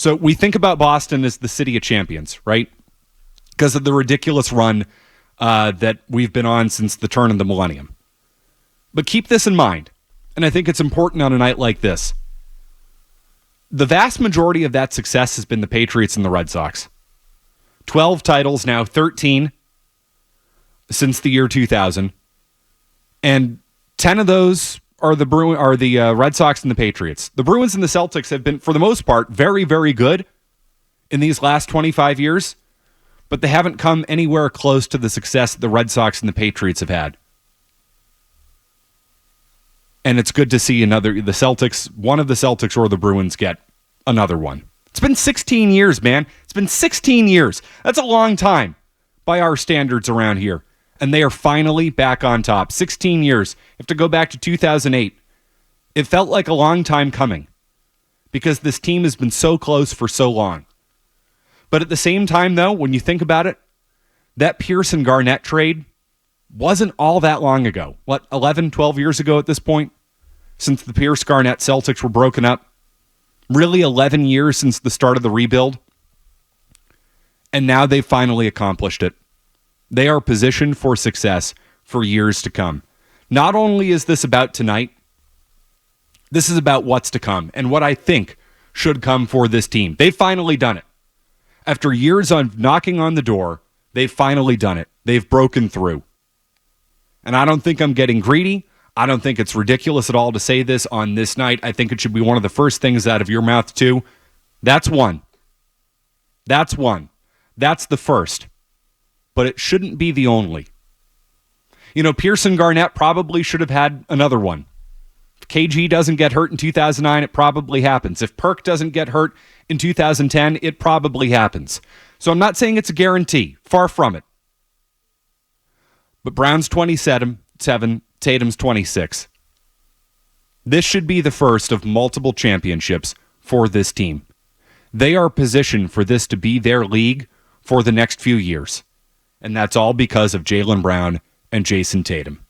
So we think about Boston as the city of champions, right? Because of the ridiculous run that we've been on since the turn of the millennium. But keep this in mind, and I think it's important on a night like this. The vast majority of that success has been the Patriots and the Red Sox. 12 titles now, 13 since the year 2000. And 10 of those are the Red Sox and the Patriots. The Bruins and the Celtics have been, for the most part, very, very good in these last 25 years, but they haven't come anywhere close to the success that the Red Sox and the Patriots have had. And it's good to see one of the Celtics or the Bruins get another one. It's been 16 years, man. It's been 16 years. That's a long time by our standards around here. And they are finally back on top. 16 years. You have to go back to 2008. It felt like a long time coming because this team has been so close for so long. But at the same time, though, when you think about it, that Pearson-Garnett trade wasn't all that long ago. 11, 12 years ago at this point? Since the Pierce-Garnett Celtics were broken up. Really 11 years since the start of the rebuild. And now they've finally accomplished it. They are positioned for success for years to come. Not only is this about tonight, this is about what's to come and what I think should come for this team. They've finally done it. After years of knocking on the door, they've finally done it. They've broken through. And I don't think I'm getting greedy. I don't think it's ridiculous at all to say this on this night. I think it should be one of the first things out of your mouth, too. That's one. That's one. That's the first. But it shouldn't be the only. You know, Pearson-Garnett probably should have had another one. If KG doesn't get hurt in 2009, it probably happens. If Perk doesn't get hurt in 2010, it probably happens. So I'm not saying it's a guarantee. Far from it. But Brown's 27, Tatum's 26. This should be the first of multiple championships for this team. They are positioned for this to be their league for the next few years. And that's all because of Jaylen Brown and Jason Tatum.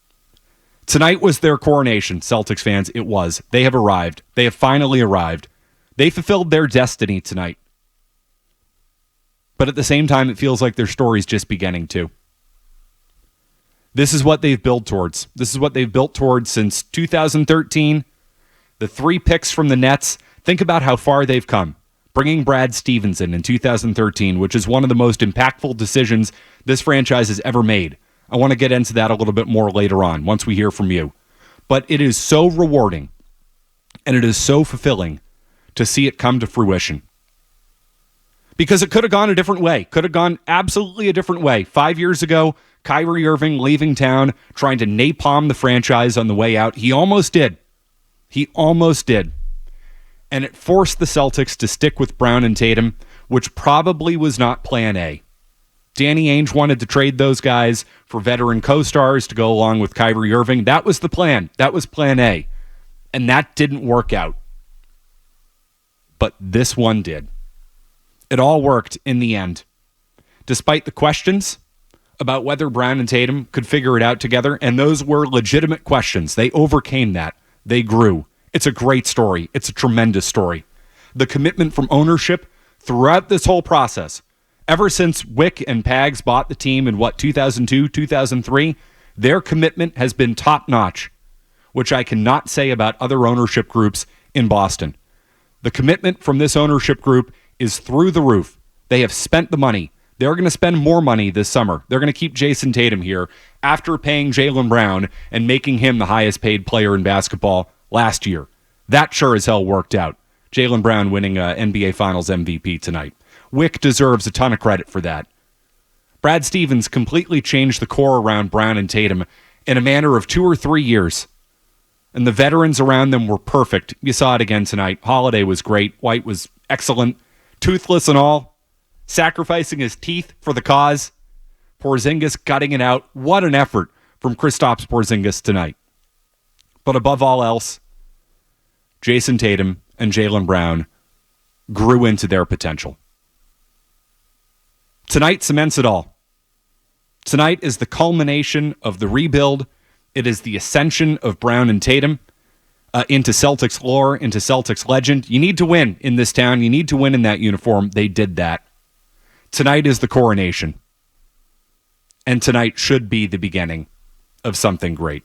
Tonight was their coronation, Celtics fans. It was. They have arrived. They have finally arrived. They fulfilled their destiny tonight. But at the same time, it feels like their story's just beginning to. This is what they've built towards. This is what they've built towards since 2013. The 3 picks from the Nets. Think about how far they've come. Bringing Brad Stevens in 2013, which is one of the most impactful decisions this franchise has ever made. I want to get into that a little bit more later on, once we hear from you. But it is so rewarding, and it is so fulfilling to see it come to fruition. Because it could have gone a different way. Could have gone absolutely a different way. 5 years ago, Kyrie Irving leaving town, trying to napalm the franchise on the way out. He almost did. He almost did. And it forced the Celtics to stick with Brown and Tatum, which probably was not plan A. Danny Ainge wanted to trade those guys for veteran co-stars to go along with Kyrie Irving. That was the plan. That was plan A. And that didn't work out. But this one did. It all worked in the end. Despite the questions about whether Brown and Tatum could figure it out together, and those were legitimate questions. They overcame that. They grew. It's a great story. It's a tremendous story. The commitment from ownership throughout this whole process, ever since Wick and Pags bought the team in 2002, 2003, their commitment has been top-notch, which I cannot say about other ownership groups in Boston. The commitment from this ownership group is through the roof. They have spent the money. They're going to spend more money this summer. They're going to keep Jason Tatum here after paying Jaylen Brown and making him the highest paid player in basketball last year. That sure as hell worked out. Jaylen Brown winning NBA Finals MVP tonight. Wick deserves a ton of credit for that. Brad Stevens completely changed the core around Brown and Tatum in a matter of 2 or 3 years. And the veterans around them were perfect. You saw it again tonight. Holiday was great. White was excellent. Toothless and all. Sacrificing his teeth for the cause. Porzingis gutting it out. What an effort from Kristaps Porzingis tonight. But above all else, Jason Tatum and Jaylen Brown grew into their potential. Tonight cements it all. Tonight is the culmination of the rebuild. It is the ascension of Brown and Tatum. into Celtics lore, into Celtics legend. You need to win in this town. You need to win in that uniform. They did that. Tonight is the coronation. And tonight should be the beginning of something great.